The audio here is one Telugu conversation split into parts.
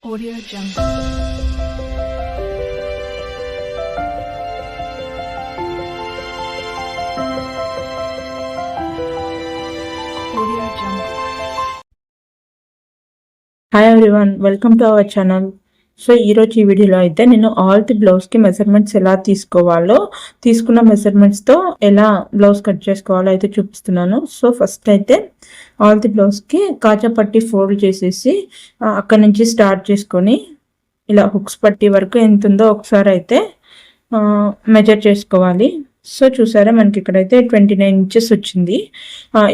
Audio Jungle. Audio Jungle. Hi everyone, welcome to our channel. So ఈరోజు ఈ వీడియోలో అయితే నేను ఆల్ ది బ్లౌజ్కి మెజర్మెంట్స్ ఎలా తీసుకోవాలో, తీసుకున్న మెజర్మెంట్స్తో ఎలా బ్లౌజ్ కట్ చేసుకోవాలో అయితే చూపిస్తున్నాను. సో ఫస్ట్ అయితే ఆల్ ది బ్లౌజ్కి కాజా పట్టి ఫోల్డ్ చేసేసి అక్కడ నుంచి స్టార్ట్ చేసుకొని ఇలా హుక్స్ పట్టి వరకు ఎంత ఉందో ఒకసారి అయితే మెజర్ చేసుకోవాలి. సో చూసారా, మనకి ఇక్కడైతే 29 ఇంచెస్ వచ్చింది.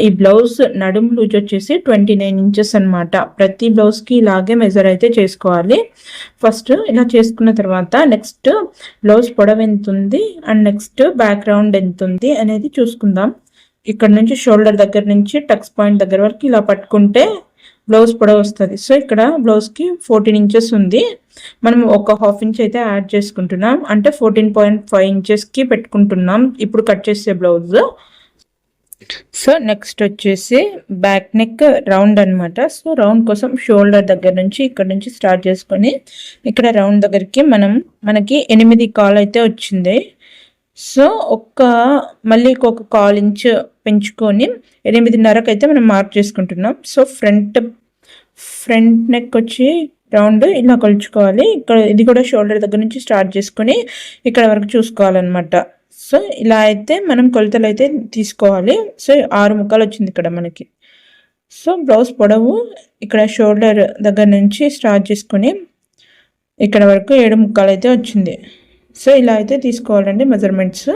ఈ బ్లౌజ్ నడుము లూజ్ వచ్చేసి 29 ఇంచెస్ అనమాట. ప్రతి బ్లౌజ్కి ఇలాగే మెజర్ అయితే చేసుకోవాలి. ఫస్ట్ ఇలా చేసుకున్న తర్వాత నెక్స్ట్ బ్లౌజ్ పొడవు ఎంత ఉంది అండ్ నెక్స్ట్ బ్యాక్గ్రౌండ్ ఎంత ఉంది అనేది చూసుకుందాం. ఇక్కడ నుంచి షోల్డర్ దగ్గర నుంచి టక్స్ పాయింట్ దగ్గర వరకు ఇలా పట్టుకుంటే బ్లౌజ్ పొడవు వస్తుంది. సో ఇక్కడ బ్లౌజ్కి 14 ఇంచెస్ ఉంది. మనం ఒక హాఫ్ ఇంచ్ అయితే యాడ్ చేసుకుంటున్నాం, అంటే 14.5 ఇంచెస్కి పెట్టుకుంటున్నాం ఇప్పుడు కట్ చేసే బ్లౌజ్. సో నెక్స్ట్ వచ్చేసి బ్యాక్ నెక్ రౌండ్ అనమాట. సో రౌండ్ కోసం షోల్డర్ దగ్గర నుంచి ఇక్కడ నుంచి స్టార్ట్ చేసుకొని ఇక్కడ రౌండ్ దగ్గరికి మనకి 8 కాల్ అయితే వచ్చింది. సో మళ్ళీ ఒక 1/4 ఇంచ్ పెంచుకొని 8.5కి అయితే మనం మార్క్ చేసుకుంటున్నాం. సో ఫ్రంట్ నెక్ వచ్చి రౌండ్ ఇలా కొలుచుకోవాలి. ఇక్కడ ఇది కూడా షోల్డర్ దగ్గర నుంచి స్టార్ట్ చేసుకొని ఇక్కడ వరకు చూసుకోవాలన్నమాట. సో ఇలా అయితే మనం కొలతలు అయితే తీసుకోవాలి. సో 6 ముక్కలు వచ్చింది ఇక్కడ మనకి. సో బ్లౌజ్ పొడవు ఇక్కడ షోల్డర్ దగ్గర నుంచి స్టార్ట్ చేసుకొని ఇక్కడ వరకు 7 ముక్కలు అయితే వచ్చింది. సో ఇలా అయితే తీసుకోవాలండి మెజర్మెంట్స్.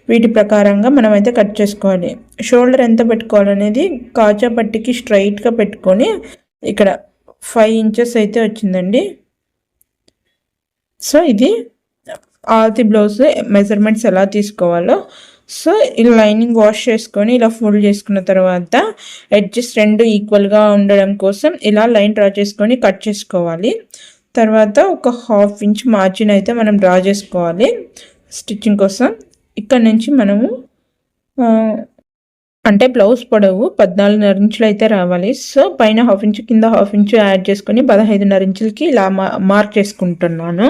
వీటి ప్రకారంగా మనం అయితే కట్ చేసుకోవాలి. షోల్డర్ ఎంత పెట్టుకోవాలనేది కాజా పట్టికి స్ట్రైట్గా పెట్టుకొని ఇక్కడ 5 ఇంచెస్ అయితే వచ్చిందండి. సో ఇది ఆల్ ది బ్లౌజ్ మెజర్మెంట్స్ ఎలా తీసుకోవాలో. సో ఇలా లైనింగ్ వాష్ చేసుకొని ఇలా ఫోల్డ్ చేసుకున్న తర్వాత ఎడ్జెస్ 2 ఈక్వల్గా ఉండడం కోసం ఇలా లైన్ డ్రా చేసుకొని కట్ చేసుకోవాలి. తర్వాత ఒక హాఫ్ ఇంచ్ మార్జిన్ అయితే మనం డ్రా చేసుకోవాలి స్టిచ్చింగ్ కోసం. ఇక్కడ నుంచి మనము అంటే బ్లౌజ్ పొడవు 14.5 ఇంచులు అయితే రావాలి. సో పైన హాఫ్ ఇంచ్ కింద హాఫ్ ఇంచ్ యాడ్ చేసుకొని 15.5 ఇంచులకి ఇలా మార్క్ చేసుకుంటున్నాను.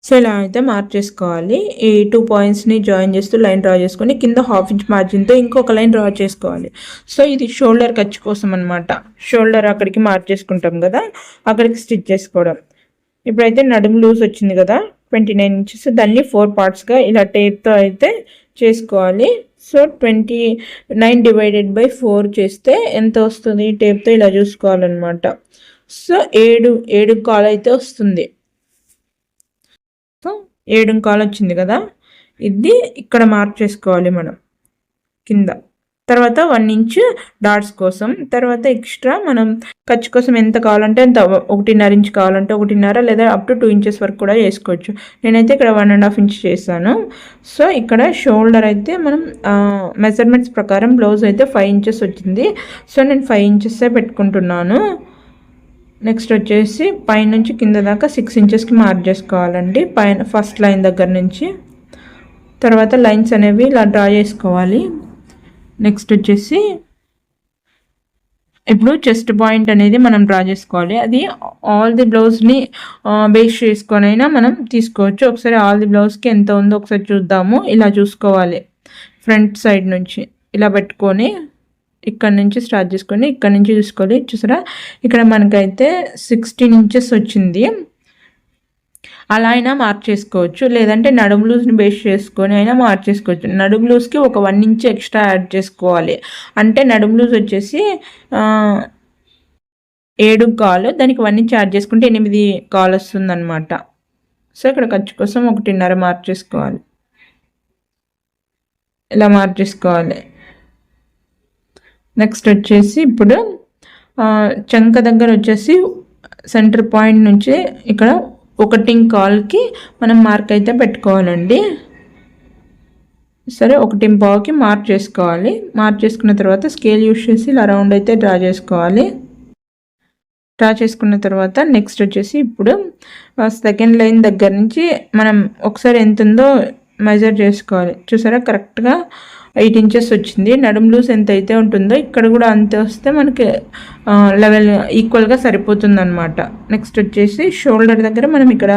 సో ఇలా అయితే మార్క్ చేసుకోవాలి. ఈ 2 పాయింట్స్ని జాయిన్ చేస్తూ లైన్ డ్రా చేసుకొని కింద హాఫ్ ఇంచ్ మార్జిన్తో ఇంకొక లైన్ డ్రా చేసుకోవాలి. సో ఇది షోల్డర్ ఖర్చు కోసం అనమాట. షోల్డర్ అక్కడికి మార్క్ చేసుకుంటాం కదా, అక్కడికి స్టిచ్ చేసుకోవడం. ఇప్పుడైతే నడుము లూజ్ వచ్చింది కదా 29 ఇంచెస్, దాన్ని 4 పార్ట్స్గా ఇలా టేప్తో అయితే చేసుకోవాలి. సో 29 డివైడెడ్ బై 4 చేస్తే ఎంత వస్తుంది టేప్తో ఇలా చూసుకోవాలన్నమాట. సో 7 కాల్ అయితే వస్తుంది. సో 7 కాల్ వచ్చింది కదా, ఇది ఇక్కడ మార్క్ చేసుకోవాలి మనం కింద. తర్వాత 1 ఇంచ్ డాట్స్ కోసం, తర్వాత ఎక్స్ట్రా మనం ఖర్చు కోసం ఎంత కావాలంటే ఎంత, 1.5 ఇంచ్ కావాలంటే 1.5 లేదా అప్ టు 2 ఇంచెస్ వరకు కూడా చేసుకోవచ్చు. నేనైతే ఇక్కడ 1.5 ఇంచ్ చేస్తాను. సో ఇక్కడ షోల్డర్ అయితే మనం మెజర్మెంట్స్ ప్రకారం బ్లౌజ్ అయితే 5 ఇంచెస్ వచ్చింది. సో నేను 5 ఇంచెస్సే పెట్టుకుంటున్నాను. నెక్స్ట్ వచ్చేసి పైనుంచి కింద దాకా 6 ఇంచెస్కి మార్క్ చేసుకోవాలండి, పైన ఫస్ట్ లైన్ దగ్గర నుంచి. తర్వాత లైన్స్ అనేవి ఇలా డ్రా చేసుకోవాలి. నెక్స్ట్ వచ్చేసి ఇప్పుడు చెస్ట్ పాయింట్ అనేది మనం డ్రా చేసుకోవాలి. అది ఆల్ ది బ్లౌజ్ని బేస్ చేసుకొని అయినా మనం తీసుకోవచ్చు. ఒకసారి ఆల్ ది బ్లౌజ్కి ఎంత ఉందో ఒకసారి చూద్దాము. ఇలా చూసుకోవాలి, ఫ్రంట్ సైడ్ నుంచి ఇలా పెట్టుకొని ఇక్కడ నుంచి స్టార్ట్ చేసుకొని ఇక్కడ నుంచి చూసుకోవాలి. చూసారా, ఇక్కడ మనకైతే 16 ఇంచెస్ వచ్చింది. అలా అయినా మార్క్ చేసుకోవచ్చు, లేదంటే నడుము లూజ్ని బేస్ చేసుకొని అయినా మార్క్ చేసుకోవచ్చు. నడుము లూజ్కి ఒక 1 ఇంచ్ ఎక్స్ట్రా యాడ్ చేసుకోవాలి. అంటే నడుము లూజ్ వచ్చేసి 7 కాల్, దానికి 1 ఇంచ్ యాడ్ చేసుకుంటే 8 కాల్ వస్తుంది అనమాట. సో ఇక్కడ ఖర్చు కోసం 1.5 మార్క్ చేసుకోవాలి, ఇలా మార్క్ చేసుకోవాలి. నెక్స్ట్ వచ్చేసి ఇప్పుడు చంక దగ్గర వచ్చేసి సెంటర్ పాయింట్ నుంచి ఇక్కడ 1 కాల్కి మనం మార్క్ అయితే పెట్టుకోవాలండి. సరే, 1.5కి మార్క్ చేసుకోవాలి. మార్క్ చేసుకున్న తర్వాత స్కేల్ యూస్ చేసి ఇలా రౌండ్ అయితే డ్రా చేసుకోవాలి. డ్రా చేసుకున్న తర్వాత నెక్స్ట్ వచ్చేసి ఇప్పుడు సెకండ్ లైన్ దగ్గర నుంచి మనం ఒకసారి ఎంత ఉందో మెజర్ చేసుకోవాలి. చూసారా, కరెక్ట్గా 8 ఇంచెస్ వచ్చింది. నడుము లూజ్ ఎంత అయితే ఉంటుందో ఇక్కడ కూడా అంతే వస్తే మనకి లెవెల్ ఈక్వల్గా సరిపోతుంది అనమాట. నెక్స్ట్ వచ్చేసి షోల్డర్ దగ్గర మనం ఇక్కడ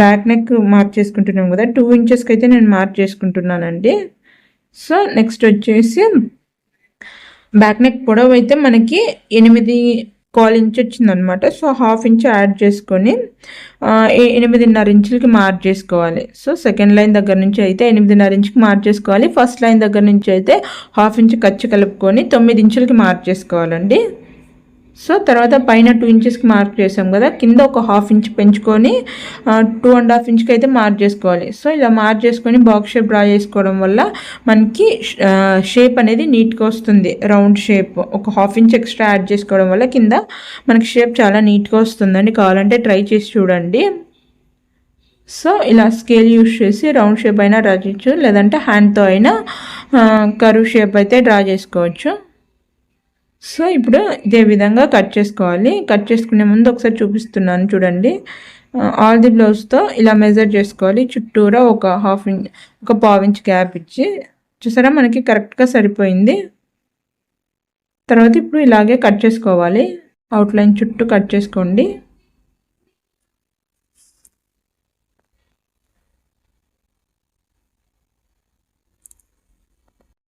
బ్యాక్ నెక్ మార్క్ చేసుకుంటున్నాం కదా, 2 ఇంచెస్కి అయితే నేను మార్క్ చేసుకుంటున్నానండి. సో నెక్స్ట్ వచ్చేసి బ్యాక్ నెక్ పొడవు అయితే మనకి 8.25 ఇంచ్ వచ్చిందనమాట. సో 1/2 ఇంచ్ యాడ్ చేసుకొని 8.5 ఇంచులకి మార్క్ చేసుకోవాలి. సో సెకండ్ లైన్ దగ్గర నుంచి అయితే 8.5 ఇంచుకి మార్క్ చేసుకోవాలి. ఫస్ట్ లైన్ దగ్గర నుంచి అయితే 1/2 ఇంచ్ ఖర్చు కలుపుకొని 9 ఇంచులకి మార్క్ చేసుకోవాలండి. సో తర్వాత పైన 2 ఇంచెస్కి మార్క్ చేసాం కదా, కింద ఒక 1/2 ఇంచ్ పెంచుకొని 2.5 ఇంచ్కి అయితే మార్క్ చేసుకోవాలి. సో ఇలా మార్క్ చేసుకొని బాక్స్ షేప్ డ్రా చేసుకోవడం వల్ల మనకి షేప్ అనేది నీట్గా వస్తుంది. రౌండ్ షేప్ ఒక 1/2 ఇంచ్ ఎక్స్ట్రా యాడ్ చేసుకోవడం వల్ల కింద మనకి షేప్ చాలా నీట్గా వస్తుందండి. కావాలంటే ట్రై చేసి చూడండి. సో ఇలా స్కేల్ యూస్ చేసి రౌండ్ షేప్ అయినా డ్రా చేయొచ్చు, లేదంటే హ్యాండ్తో అయినా కర్వ్ షేప్ అయితే డ్రా చేసుకోవచ్చు. సో ఇప్పుడు ఇదే విధంగా కట్ చేసుకోవాలి. కట్ చేసుకునే ముందు ఒకసారి చూపిస్తున్నాను చూడండి. ఆల్ ది బ్లౌజ్తో ఇలా మెజర్ చేసుకోవాలి. చుట్టూరా ఒక 1/2 ఇంచ్ గ్యాప్ ఇచ్చి, చూసారా మనకి కరెక్ట్గా సరిపోయింది. తర్వాత ఇప్పుడు ఇలాగే కట్ చేసుకోవాలి. అవుట్లైన్ చుట్టూ కట్ చేసుకోండి.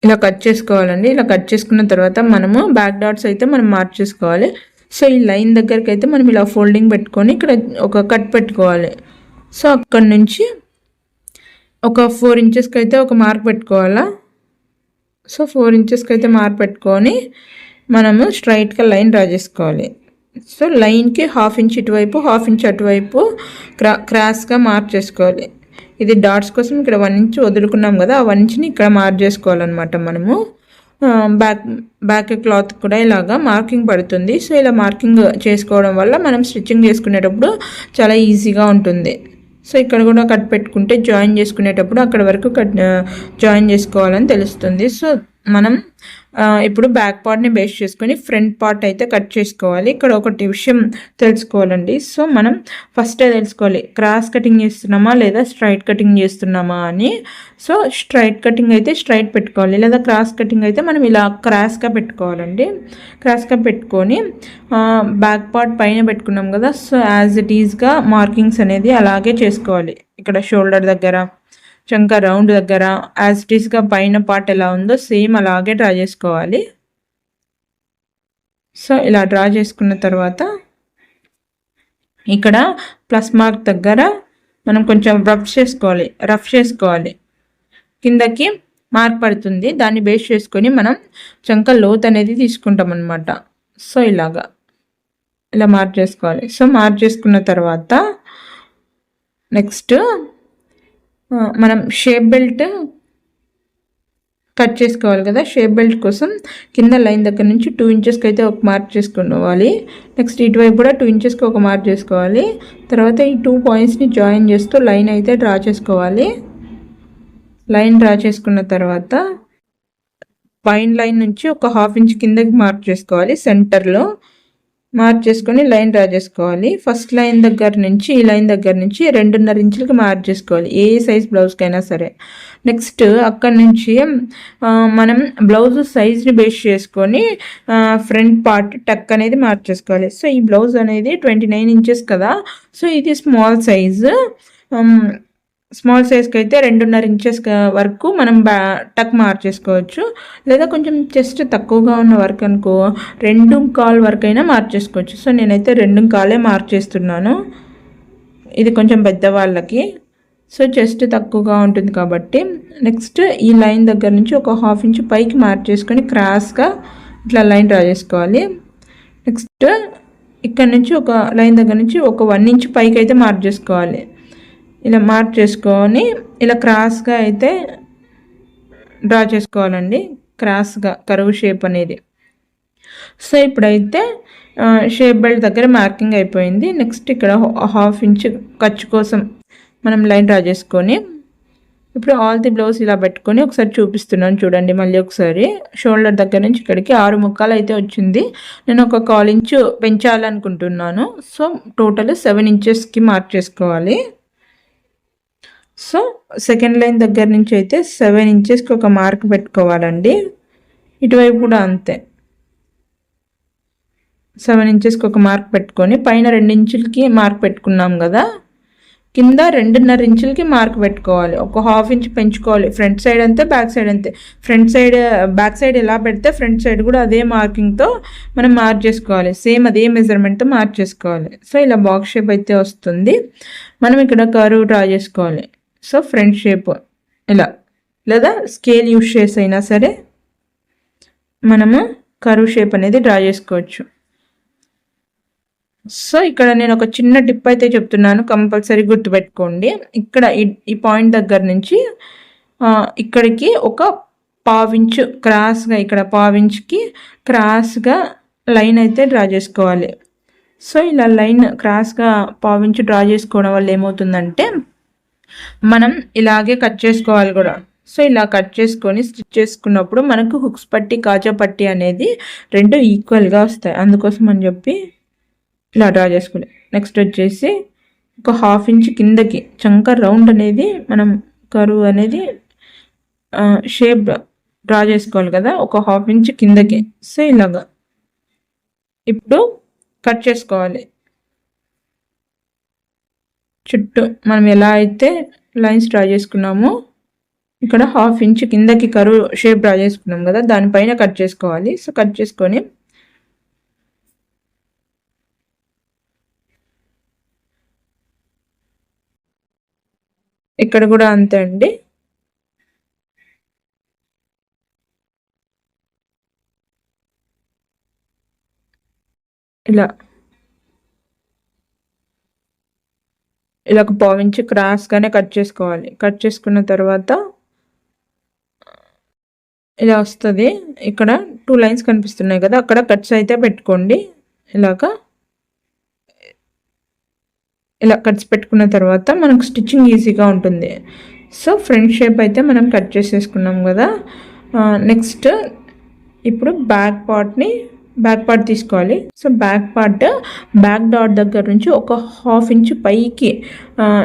ఇలా కట్ చేసుకోవాలండి. ఇలా కట్ చేసుకున్న తర్వాత మనము బ్యాక్ డాట్స్ అయితే మనం మార్క్ చేసుకోవాలి. సో ఈ లైన్ దగ్గరికి అయితే మనం ఇలా ఫోల్డింగ్ పెట్టుకొని ఇక్కడ ఒక కట్ పెట్టుకోవాలి. సో అక్కడ నుంచి ఒక 4 ఇంచెస్కి అయితే ఒక మార్క్ పెట్టుకోవాలా. సో 4 ఇంచెస్కి అయితే మార్క్ పెట్టుకొని మనము స్ట్రైట్గా లైన్ డ్రా చేసుకోవాలి. సో లైన్కి 1/2 ఇంచ్ ఇటువైపు 1/2 ఇంచ్ అటువైపు క్రాస్గా మార్క్ చేసుకోవాలి. ఇది డాట్స్ కోసం ఇక్కడ 1 ఇంచ్ వదులుకున్నాం కదా, ఆ 1 ఇంచ్ని ఇక్కడ మార్క్ చేసుకోవాలన్నమాట. మనము బ్యాక్ క్లాత్ కూడా ఇలాగా మార్కింగ్ పడుతుంది. సో ఇలా మార్కింగ్ చేసుకోవడం వల్ల మనం స్టిచ్చింగ్ చేసుకునేటప్పుడు చాలా ఈజీగా ఉంటుంది. సో ఇక్కడ కూడా కట్ పెట్టుకుంటే జాయిన్ చేసుకునేటప్పుడు అక్కడ వరకు జాయిన్ చేసుకోవాలని తెలుస్తుంది. సో మనం ఇప్పుడు బ్యాక్ పార్ట్ని బేస్ చేసుకొని ఫ్రంట్ పార్ట్ అయితే కట్ చేసుకోవాలి. ఇక్కడ ఒకటి విషయం తెలుసుకోవాలండి. సో మనం ఫస్టే తెలుసుకోవాలి క్రాస్ కటింగ్ చేస్తున్నామా లేదా స్ట్రైట్ కటింగ్ చేస్తున్నామా అని. సో స్ట్రైట్ కటింగ్ అయితే స్ట్రైట్ పెట్టుకోవాలి, లేదా క్రాస్ కటింగ్ అయితే మనం ఇలా క్రాస్గా పెట్టుకోవాలండి. క్రాస్గా పెట్టుకొని బ్యాక్ పార్ట్ పైన పెట్టుకున్నాం కదా, సో యాజ్ ఇట్ ఈజ్గా మార్కింగ్స్ అనేది అలాగే చేసుకోవాలి. ఇక్కడ షోల్డర్ దగ్గర, చంక రౌండ్ దగ్గర యాజ్ ఇట్ ఈస్గా పైన పార్ట్ ఎలా ఉందో సేమ్ అలాగే డ్రా చేసుకోవాలి. సో ఇలా డ్రా చేసుకున్న తర్వాత ఇక్కడ ప్లస్ మార్క్ దగ్గర మనం కొంచెం రఫ్ చేసుకోవాలి. కిందకి మార్క్ పడుతుంది, దాన్ని బేస్ చేసుకొని మనం చంక లోత్ అనేది తీసుకుంటాం అన్నమాట. సో ఇలా మార్క్ చేసుకోవాలి. సో మార్క్ చేసుకున్న తర్వాత నెక్స్ట్ మనం షేప్ బెల్ట్ కట్ చేసుకోవాలి కదా. షేప్ బెల్ట్ కోసం కింద లైన్ దగ్గర నుంచి 2 ఇంచెస్కి అయితే ఒక మార్క్ చేసుకోవాలి. నెక్స్ట్ ఇటువైపు కూడా 2 ఇంచెస్కి ఒక మార్క్ చేసుకోవాలి. తర్వాత ఈ 2 పాయింట్స్ని జాయిన్ చేస్తూ లైన్ అయితే డ్రా చేసుకోవాలి. లైన్ డ్రా చేసుకున్న తర్వాత పైన లైన్ నుంచి ఒక 1/2 ఇంచ్ కిందకి మార్క్ చేసుకోవాలి. సెంటర్లో మార్క్ చేసుకొని లైన్ డ్రా చేసుకోవాలి. ఫస్ట్ లైన్ దగ్గర నుంచి ఈ లైన్ దగ్గర నుంచి 2.5 ఇంచులకి మార్క్ చేసుకోవాలి, ఏ సైజ్ బ్లౌజ్కైనా సరే. నెక్స్ట్ అక్కడ నుంచి మనం బ్లౌజ్ సైజ్ని బేస్ చేసుకొని ఫ్రంట్ పార్ట్ టక్ అనేది మార్క్ చేసుకోవాలి. సో ఈ బ్లౌజ్ అనేది 29 ఇంచెస్ కదా, సో ఇది స్మాల్ సైజు. స్మాల్ సైజ్కి అయితే 2.5 ఇంచెస్ వరకు మనం టక్ మార్క్ చేసుకోవచ్చు, లేదా కొంచెం చెస్ట్ తక్కువగా ఉన్న వరకు అనుకో 2.25 వరకు అయినా మార్క్ చేసుకోవచ్చు. సో నేనైతే 2.25 మార్క్ చేస్తున్నాను, ఇది కొంచెం పెద్దవాళ్ళకి. సో చెస్ట్ తక్కువగా ఉంటుంది కాబట్టి. నెక్స్ట్ ఈ లైన్ దగ్గర నుంచి ఒక 1/2 ఇంచ్ పైకి మార్క్ చేసుకొని క్రాస్గా ఇట్లా లైన్ డ్రా చేసుకోవాలి. నెక్స్ట్ ఇక్కడ నుంచి ఒక లైన్ దగ్గర నుంచి ఒక 1 ఇంచ్ పైకి అయితే మార్క్ చేసుకోవాలి. ఇలా మార్క్ చేసుకొని ఇలా క్రాస్గా అయితే డ్రా చేసుకోవాలండి, క్రాస్గా కర్వ్ షేప్ అనేది. సో ఇప్పుడైతే షేప్ బెల్ట్ దగ్గర మార్కింగ్ అయిపోయింది. నెక్స్ట్ ఇక్కడ 1/2 ఇంచ్ ఖర్చు కోసం మనం లైన్ డ్రా చేసుకొని ఇప్పుడు ఆల్ ది బ్లౌజ్ ఇలా పెట్టుకొని ఒకసారి చూపిస్తున్నాను చూడండి. మళ్ళీ ఒకసారి షోల్డర్ దగ్గర నుంచి ఇక్కడికి 6 ముక్కలు అయితే వచ్చింది. నేను ఒక 1/4 ఇంచు పెంచాలనుకుంటున్నాను. సో టోటల్ 7 ఇంచెస్కి మార్క్ చేసుకోవాలి. సో సెకండ్ లైన్ దగ్గర నుంచి అయితే 7 ఇంచెస్కి ఒక మార్క్ పెట్టుకోవాలండి. ఇటువైపు కూడా అంతే 7 ఇంచెస్కి ఒక మార్క్ పెట్టుకొని పైన 2 ఇంచులకి మార్క్ పెట్టుకున్నాం కదా, కింద 2.5 ఇంచులకి మార్క్ పెట్టుకోవాలి. ఒక ½ ఇంచ్ పెంచుకోవాలి. ఫ్రంట్ సైడ్ అంతే, బ్యాక్ సైడ్ అంతే. ఫ్రంట్ సైడ్ బ్యాక్ సైడ్ ఎలా పెడితే ఫ్రంట్ సైడ్ కూడా అదే మార్కింగ్తో మనం మార్క్ చేసుకోవాలి. సేమ్ అదే మెజర్మెంట్తో మార్క్ చేసుకోవాలి. సో ఇలా బాక్స్ షేప్ అయితే వస్తుంది. మనం ఇక్కడ కర్వ్ డ్రా చేసుకోవాలి. సో ఫ్రంట్ షేప్ ఇలా, లేదా స్కేల్ యూస్ చేసి అయినా సరే మనము కర్వ్ షేప్ అనేది డ్రా చేసుకోవచ్చు. సో ఇక్కడ నేను ఒక చిన్న టిప్ అయితే చెప్తున్నాను, కంపల్సరీ గుర్తుపెట్టుకోండి. ఇక్కడ ఈ పాయింట్ దగ్గర నుంచి ఇక్కడికి ఒక ½ ఇంచు క్రాస్గా, ఇక్కడ ½ ఇంచుకి క్రాస్గా లైన్ అయితే డ్రా చేసుకోవాలి. సో ఇలా లైన్ క్రాస్గా ½ ఇంచు డ్రా చేసుకోవడం వల్ల ఏమవుతుందంటే మనం ఇలాగే కట్ చేసుకోవాలి కూడా. సో ఇలా కట్ చేసుకొని స్టిచ్ చేసుకున్నప్పుడు మనకు హుక్స్ పట్టి, కాజా పట్టి అనేది 2 ఈక్వల్గా వస్తాయి. అందుకోసం అని చెప్పి ఇలా డ్రా చేసుకుని నెక్స్ట్ వచ్చేసి ఒక ½ ఇంచ్ కిందకి చంక రౌండ్ అనేది మనం కరువు అనేది షేప్ డ్రా చేసుకోవాలి కదా, ఒక ½ ఇంచ్ కిందకి. సో ఇలాగా ఇప్పుడు కట్ చేసుకోవాలి. చుట్టూ మనం ఎలా అయితే లైన్స్ డ్రా చేసుకున్నామో ఇక్కడ ½ ఇంచ్ కిందకి కరువు షేప్ డ్రా చేసుకున్నాం కదా, దానిపైన కట్ చేసుకోవాలి. సో కట్ చేసుకొని ఇక్కడ కూడా అంతే అండి. ఇలా ఒక ½ ఇంచ్ క్రాస్గానే కట్ చేసుకోవాలి. కట్ చేసుకున్న తర్వాత ఇలా వస్తుంది. ఇక్కడ 2 లైన్స్ కనిపిస్తున్నాయి కదా, అక్కడ కట్స్ అయితే పెట్టుకోండి. ఇలా కట్స్ పెట్టుకున్న తర్వాత మనకు స్టిచ్చింగ్ ఈజీగా ఉంటుంది. సో ఫ్రంట్ షేప్ అయితే మనం కట్ చేసేసుకున్నాం కదా. నెక్స్ట్ ఇప్పుడు బ్యాక్ పార్ట్ తీసుకోవాలి. సో బ్యాక్ డాట్ దగ్గర నుంచి ఒక ½ ఇంచ్ పైకి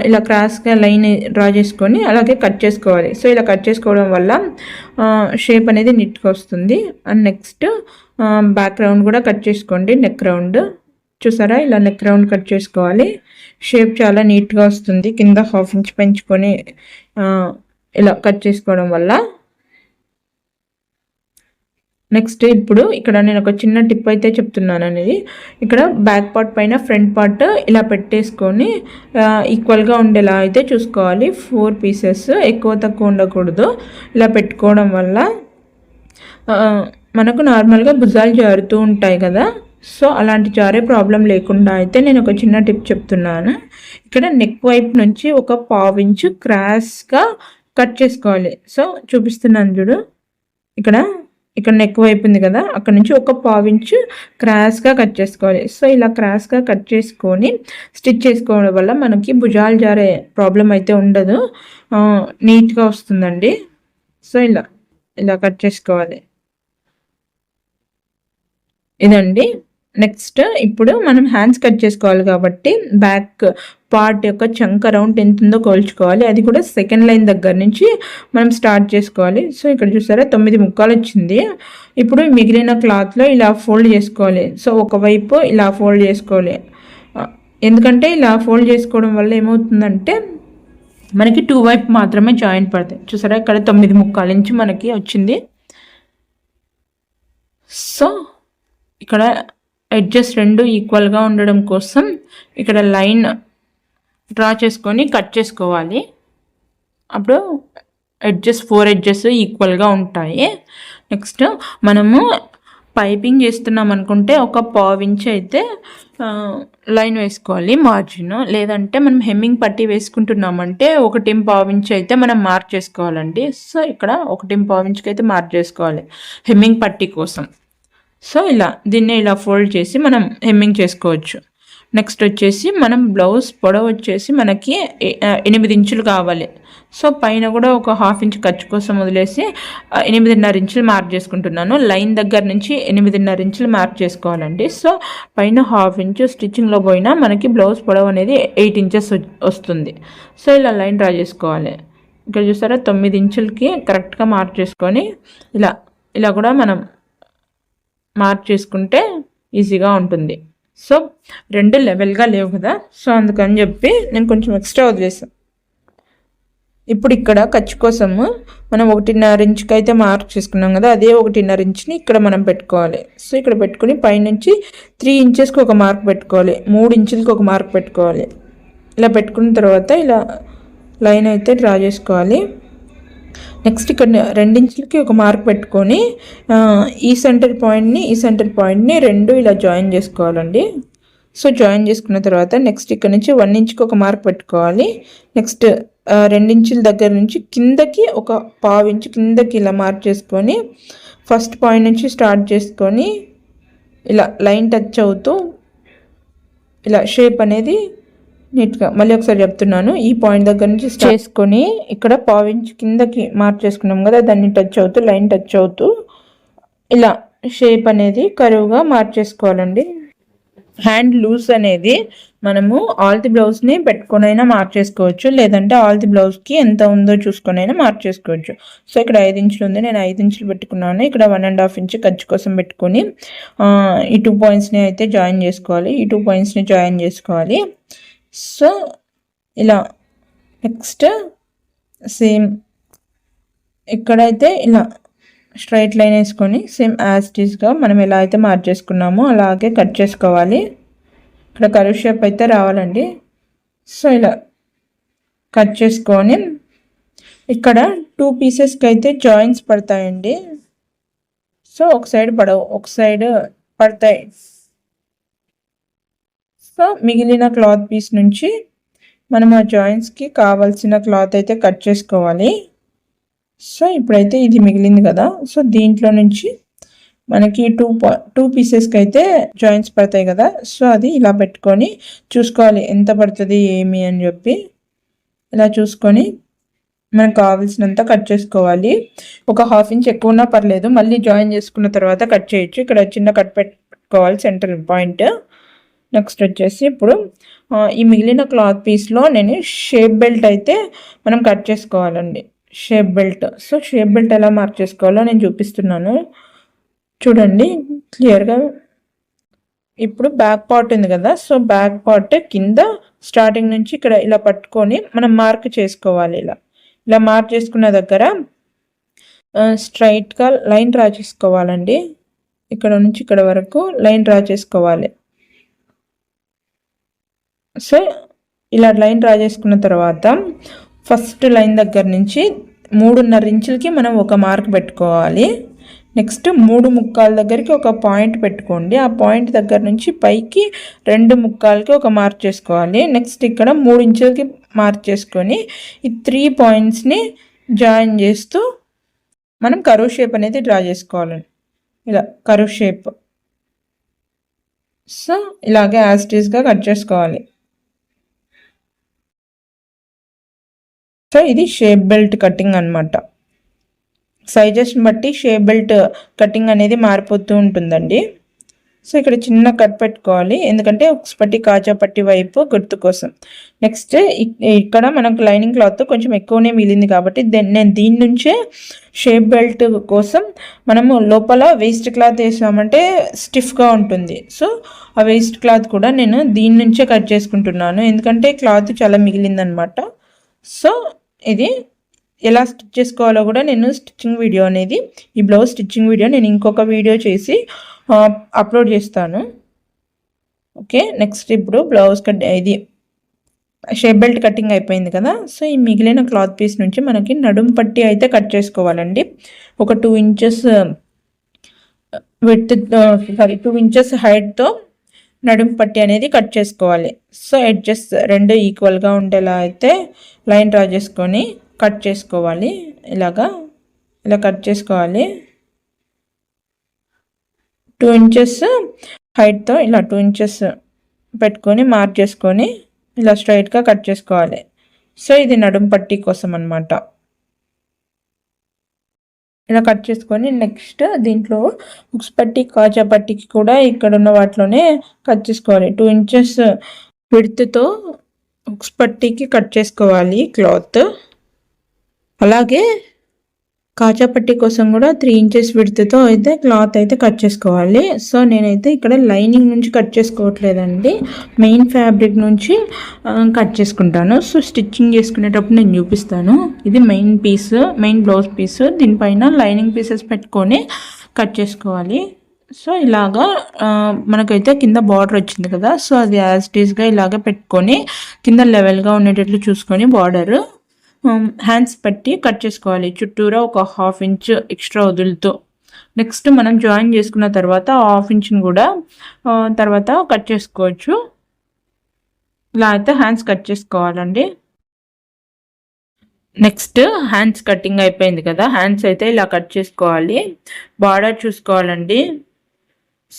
ఇలా క్రాస్గా లైన్ డ్రా చేసుకొని అలాగే కట్ చేసుకోవాలి. సో ఇలా కట్ చేసుకోవడం వల్ల షేప్ అనేది నీట్గా వస్తుంది. అండ్ నెక్స్ట్ బ్యాక్ రౌండ్ కూడా కట్ చేసుకోండి. నెక్ రౌండ్ చూసారా, ఇలా నెక్ రౌండ్ కట్ చేసుకోవాలి. షేప్ చాలా నీట్గా వస్తుంది. కింద ½ ఇంచ్ పెంచుకొని ఇలా కట్ చేసుకోవడం వల్ల. నెక్స్ట్ ఇప్పుడు ఇక్కడ నేను ఒక చిన్న టిప్ అయితే చెప్తున్నాను అనేది, ఇక్కడ బ్యాక్ పార్ట్ పైన ఫ్రంట్ పార్ట్ ఇలా పెట్టేసుకొని ఈక్వల్గా ఉండేలా అయితే చూసుకోవాలి. 4 పీసెస్ ఎక్కువ తక్కువ ఉండకూడదు. ఇలా పెట్టుకోవడం వల్ల మనకు నార్మల్గా భుజాలు జారుతూ ఉంటాయి కదా, సో అలాంటి జారే ప్రాబ్లం లేకుండా అయితే నేను ఒక చిన్న టిప్ చెప్తున్నాను. ఇక్కడ నెక్ వైపు నుంచి ఒక ½ ఇంచ్ క్రాస్గా కట్ చేసుకోవాలి. సో చూపిస్తున్నాను చూడు, ఇక్కడ నెక్ వైపు ఉంది కదా, అక్కడ నుంచి ఒక ½ ఇంచ్ క్రాస్గా కట్ చేసుకోవాలి. సో ఇలా క్రాస్గా కట్ చేసుకొని స్టిచ్ చేసుకోవడం వల్ల మనకి భుజాలు జారే ప్రాబ్లం అయితే ఉండదు, నీట్గా వస్తుందండి. సో ఇలా కట్ చేసుకోవాలి. ఇదండి. నెక్స్ట్ ఇప్పుడు మనం హ్యాండ్స్ కట్ చేసుకోవాలి కాబట్టి బ్యాక్ పార్ట్ యొక్క చంక రౌండ్ ఎంత ఉందో కోల్చుకోవాలి. అది కూడా సెకండ్ లైన్ దగ్గర నుంచి మనం స్టార్ట్ చేసుకోవాలి. సో ఇక్కడ చూసారా 9 ముక్కలు వచ్చింది. ఇప్పుడు మిగిలిన క్లాత్లో ఇలా ఫోల్డ్ చేసుకోవాలి. సో ఒకవైపు ఇలా ఫోల్డ్ చేసుకోవాలి. ఎందుకంటే ఇలా ఫోల్డ్ చేసుకోవడం వల్ల ఏమవుతుందంటే మనకి 2 వైపు మాత్రమే జాయింట్ పడతాయి. చూసారా ఇక్కడ 9 ముక్కల నుంచి మనకి వచ్చింది. సో ఇక్కడ ఎడ్జెస్ 2 ఈక్వల్గా ఉండడం కోసం ఇక్కడ లైన్ డ్రా చేసుకొని కట్ చేసుకోవాలి. అప్పుడు 4 ఎడ్జెస్ ఈక్వల్గా ఉంటాయి. నెక్స్ట్ మనము పైపింగ్ చేస్తున్నాం అనుకుంటే ఒక ½ ఇంచ్ అయితే లైన్ వేసుకోవాలి మార్జిన్. లేదంటే మనం హెమ్మింగ్ పట్టి వేసుకుంటున్నామంటే 1.5 ఇంచ్ అయితే మనం మార్క్ చేసుకోవాలండి. సో ఇక్కడ 1.5 ఇంచ్కి అయితే మార్క్ చేసుకోవాలి హెమ్మింగ్ పట్టి కోసం. సో దీన్ని ఇలా ఫోల్డ్ చేసి మనం హెమ్మింగ్ చేసుకోవచ్చు. నెక్స్ట్ వచ్చేసి మనం బ్లౌజ్ పొడవు వచ్చేసి మనకి 8 ఇంచులు కావాలి. సో పైన కూడా ఒక 1/2 ఇంచ్ ఖర్చు కోసం వదిలేసి 8.5 ఇంచులు మార్క్ చేసుకుంటున్నాను. లైన్ దగ్గర నుంచి 8.5 ఇంచులు మార్క్ చేసుకోవాలండి. సో పైన 1/2 ఇంచు స్టిచ్చింగ్లో పోయినా మనకి బ్లౌజ్ పొడవు అనేది 8 ఇంచెస్ వస్తుంది. సో ఇలా లైన్ డ్రా చేసుకోవాలి. ఇక్కడ చూసారా 9 ఇంచులకి కరెక్ట్గా మార్క్ చేసుకొని ఇలా కూడా మనం మార్క్ చేసుకుంటే ఈజీగా ఉంటుంది. సో 2 లెవెల్గా లేవు కదా, సో అందుకని చెప్పి నేను కొంచెం ఎక్స్ట్రా వదిలేసాను. ఇప్పుడు ఇక్కడ ఖర్చు కోసము మనం 1.5 ఇంచుకి అయితే మార్క్ చేసుకున్నాం కదా, అదే 1.5 ఇంచుని ఇక్కడ మనం పెట్టుకోవాలి. సో ఇక్కడ పెట్టుకుని పైనుంచి 3 ఇంచెస్కి ఒక మార్క్ పెట్టుకోవాలి, 3 ఇంచులకి ఒక మార్క్ పెట్టుకోవాలి. ఇలా పెట్టుకున్న తర్వాత ఇలా లైన్ అయితే డ్రా చేసుకోవాలి. నెక్స్ట్ ఇక్కడ 2 ఇంచులకి ఒక మార్క్ పెట్టుకొని ఈ సెంటర్ పాయింట్ని 2 ఇలా జాయిన్ చేసుకోవాలండి. సో జాయిన్ చేసుకున్న తర్వాత నెక్స్ట్ ఇక్కడ నుంచి 1 ఇంచుకి ఒక మార్క్ పెట్టుకోవాలి. నెక్స్ట్ 2 ఇంచుల దగ్గర నుంచి కిందకి ఒక 1/2 ఇంచు కిందకి ఇలా మార్క్ చేసుకొని ఫస్ట్ పాయింట్ నుంచి స్టార్ట్ చేసుకొని ఇలా లైన్ టచ్ అవుతూ ఇలా షేప్ అనేది నీట్గా, మళ్ళీ ఒకసారి చెప్తున్నాను, ఈ పాయింట్ దగ్గర నుంచి చేసుకొని ఇక్కడ 1/2 ఇంచు కిందకి మార్క్ చేసుకున్నాం కదా, దాన్ని టచ్ అవుతూ లైన్ టచ్ అవుతూ ఇలా షేప్ అనేది కరువుగా మార్క్ చేసుకోవాలండి. హ్యాండ్ లూజ్ అనేది మనము ఆల్ ది బ్లౌజ్ని పెట్టుకొనైనా మార్క్ చేసుకోవచ్చు, లేదంటే ఆల్ ది బ్లౌజ్కి ఎంత ఉందో చూసుకొనైనా మార్క్ చేసుకోవచ్చు. సో ఇక్కడ 5 ఇంచులు ఉంది, నేను 5 ఇంచులు పెట్టుకున్నాను. ఇక్కడ 1.5 ఇంచు ఖర్చు కోసం పెట్టుకొని ఈ 2 పాయింట్స్ని అయితే జాయిన్ చేసుకోవాలి. ఈ 2 పాయింట్స్ని జాయిన్ చేసుకోవాలి. సో ఇలా నెక్స్ట్ సేమ్ ఇక్కడైతే ఇలా స్ట్రైట్ లైన్ వేసుకొని సేమ్ యాజ్ ఇట్ ఈస్గా మనం ఎలా అయితే మార్క్ చేసుకున్నామో అలాగే కట్ చేసుకోవాలి. ఇక్కడ కర్వ్ షేప్ అయితే రావాలండి. సో ఇలా కట్ చేసుకొని ఇక్కడ 2 పీసెస్కి అయితే జాయింట్స్ పడతాయండి. సో ఒక సైడ్ పడవు, ఒక సైడ్ పడతాయి. సో మిగిలిన క్లాత్ పీస్ నుంచి మనం ఆ జాయింట్స్కి కావాల్సిన క్లాత్ అయితే కట్ చేసుకోవాలి. సో ఇప్పుడైతే ఇది మిగిలింది కదా, సో దీంట్లో నుంచి మనకి 2 పీసెస్కి అయితే జాయింట్స్ పడతాయి కదా, సో అది ఇలా పెట్టుకొని చూసుకోవాలి ఎంత పడుతుంది ఏమి అని చెప్పి. ఇలా చూసుకొని మనకు కావాల్సినంత కట్ చేసుకోవాలి. ఒక 1/2 ఇంచ్ ఎక్కువ ఉన్నా పర్లేదు, మళ్ళీ జాయిన్ చేసుకున్న తర్వాత కట్ చేయొచ్చు. ఇక్కడ చిన్న కట్ పెట్టుకోవాలి సెంటర్ పాయింట్. నెక్స్ట్ వచ్చేసి ఇప్పుడు ఈ మిగిలిన క్లాత్ పీస్లో నేను షేప్ బెల్ట్ అయితే మనం కట్ చేసుకోవాలండి. Shape belt, so shape belt ఎలా మార్క్ చేసుకోవాలో నేను చూపిస్తున్నాను చూడండి క్లియర్గా. ఇప్పుడు బ్యాక్ పార్ట్ ఉంది కదా, సో బ్యాక్ పార్ట్ కింద స్టార్టింగ్ నుంచి ఇక్కడ ఇలా పట్టుకొని మనం మార్క్ చేసుకోవాలి. ఇలా మార్క్ చేసుకున్న దగ్గర స్ట్రైట్గా లైన్ డ్రా చేసుకోవాలండి. ఇక్కడ నుంచి ఇక్కడ వరకు లైన్ డ్రా చేసుకోవాలి. సో ఇలా లైన్ డ్రా చేసుకున్న తర్వాత ఫస్ట్ లైన్ దగ్గర నుంచి 3.5 ఇంచులకి మనం ఒక మార్క్ పెట్టుకోవాలి. నెక్స్ట్ 3.25 దగ్గరికి ఒక పాయింట్ పెట్టుకోండి. ఆ పాయింట్ దగ్గర నుంచి పైకి 2.25కి ఒక మార్క్ చేసుకోవాలి. నెక్స్ట్ ఇక్కడ 3 ఇంచులకి మార్క్ చేసుకొని ఈ 3 పాయింట్స్ని జాయిన్ చేస్తూ మనం కర్వ్ షేప్ అనేది డ్రా చేసుకోవాలండి. ఇలా కర్వ్ షేప్. సో ఇలాగే యాజ్ ఇట్ ఈస్గా కట్ చేసుకోవాలి. సో ఇది షేప్ బెల్ట్ కటింగ్ అనమాట. సైజెస్ని బట్టి షేప్ బెల్ట్ కటింగ్ అనేది మారిపోతూ ఉంటుందండి. సో ఇక్కడ చిన్న కట్ పెట్టుకోవాలి, ఎందుకంటే పట్టి కాజా పట్టి వైపు గుర్తు కోసం. నెక్స్ట్ ఇక్కడ మనకు లైనింగ్ క్లాత్ కొంచెం ఎక్కువనే మిగిలింది కాబట్టి నేను దీని నుంచే షేప్ బెల్ట్ కోసం మనము లోపల వేస్ట్ క్లాత్ వేసామంటే స్టిఫ్గా ఉంటుంది. సో ఆ వేస్ట్ క్లాత్ కూడా నేను దీని నుంచే కట్ చేసుకుంటున్నాను, ఎందుకంటే క్లాత్ చాలా మిగిలిందనమాట. సో ఇది ఎలా స్టిచ్ చేసుకోవాలో కూడా నేను స్టిచ్చింగ్ వీడియో అనేది, ఈ బ్లౌజ్ స్టిచ్చింగ్ వీడియో నేను ఇంకొక వీడియో చేసి అప్లోడ్ చేస్తాను. ఓకే, నెక్స్ట్ ఇప్పుడు బ్లౌజ్ కట్ ఇది షేప్ బెల్ట్ కటింగ్ అయిపోయింది కదా. సో ఈ మిగిలిన క్లాత్ పీస్ నుంచి మనకి నడుం పట్టి అయితే కట్ చేసుకోవాలండి. ఒక 2 ఇంచెస్ విడ్త్ 2 ఇంచెస్ హైట్తో నడుం పట్టి అనేది కట్ చేసుకోవాలి. సో ఎడ్జెస్ 2 ఈక్వల్గా ఉండేలా అయితే లైన్ డ్రా చేసుకొని కట్ చేసుకోవాలి. ఇలా కట్ చేసుకోవాలి. 2 ఇంచెస్ హైట్తో ఇలా 2 ఇంచెస్ పెట్టుకొని మార్క్ చేసుకొని ఇలా స్ట్రైట్గా కట్ చేసుకోవాలి. సో ఇది నడుం పట్టీ కోసం అన్నమాట. ఇలా కట్ చేసుకొని నెక్స్ట్ దీంట్లో ఉక్స్ పట్టీ కాజా పట్టీకి కూడా ఇక్కడ ఉన్న వాటిలోనే కట్ చేసుకోవాలి. 2 ఇంచెస్ విడ్త్తో ఉక్స్ పట్టీకి కట్ చేసుకోవాలి క్లాత్. అలాగే కాజా పట్టీ కోసం కూడా 3 ఇంచెస్ విడ్త్తో అయితే క్లాత్ అయితే కట్ చేసుకోవాలి. సో నేనైతే ఇక్కడ లైనింగ్ నుంచి కట్ చేసుకోవట్లేదండి, మెయిన్ ఫ్యాబ్రిక్ నుంచి కట్ చేసుకుంటాను. సో స్టిచ్చింగ్ చేసుకునేటప్పుడు నేను చూపిస్తాను. ఇది మెయిన్ బ్లౌజ్ పీస్, దీనిపైన లైనింగ్ పీసెస్ పెట్టుకొని కట్ చేసుకోవాలి. సో ఇలాగా మనకైతే కింద బార్డర్ వచ్చింది కదా, సో అది యాజ్ ఇట్ ఈస్గా ఇలాగ పెట్టుకొని కింద లెవెల్గా ఉండేటట్లు చూసుకొని బార్డర్ హ్యాండ్స్ పెట్టి కట్ చేసుకోవాలి. చుట్టూరా ఒక 1/2 ఇంచ్ ఎక్స్ట్రా వదులుతూ. నెక్స్ట్ మనం జాయిన్ చేసుకున్న తర్వాత 1/2 ఇంచ్ని కూడా తర్వాత కట్ చేసుకోవచ్చు. ఇలా అయితే హ్యాండ్స్ కట్ చేసుకోవాలండి. నెక్స్ట్ హ్యాండ్స్ కటింగ్ అయిపోయింది కదా, హ్యాండ్స్ అయితే ఇలా కట్ చేసుకోవాలి. బార్డర్ చూసుకోవాలండి.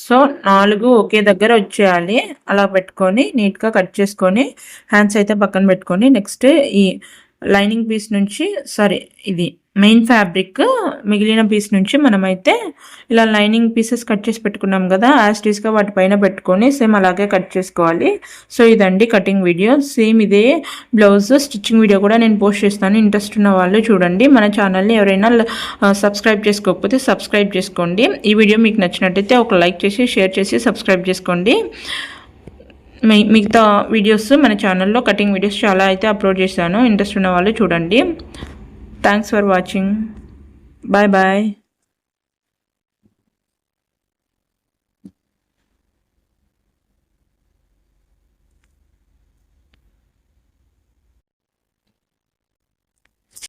సో 4 ఒకే దగ్గర వచ్చేయాలి. అలా పెట్టుకొని నీట్గా కట్ చేసుకొని హ్యాండ్స్ అయితే పక్కన పెట్టుకొని నెక్స్ట్ ఈ లైనింగ్ పీస్ నుంచి ఇది మెయిన్ ఫ్యాబ్రిక్ మిగిలిన పీస్ నుంచి మనమైతే ఇలా లైనింగ్ పీసెస్ కట్ చేసి పెట్టుకున్నాం కదా, యాస్టీస్గా వాటిపైన పెట్టుకొని సేమ్ అలాగే కట్ చేసుకోవాలి. సో ఇదండి కటింగ్ వీడియో. సేమ్ ఇదే బ్లౌజ్ స్టిచ్చింగ్ వీడియో కూడా నేను పోస్ట్ చేస్తాను. ఇంట్రెస్ట్ ఉన్న వాళ్ళు చూడండి. మన ఛానల్ని ఎవరైనా సబ్స్క్రైబ్ చేసుకోకపోతే సబ్స్క్రైబ్ చేసుకోండి. ఈ వీడియో మీకు నచ్చినట్టయితే ఒక లైక్ చేసి షేర్ చేసి సబ్స్క్రైబ్ చేసుకోండి. మిగతా వీడియోస్ మన ఛానల్లో కటింగ్ వీడియోస్ చాలా అయితే అప్లోడ్ చేశాను. ఇంట్రెస్ట్ ఉన్న వాళ్ళు చూడండి. Thanks for watching. Bye bye.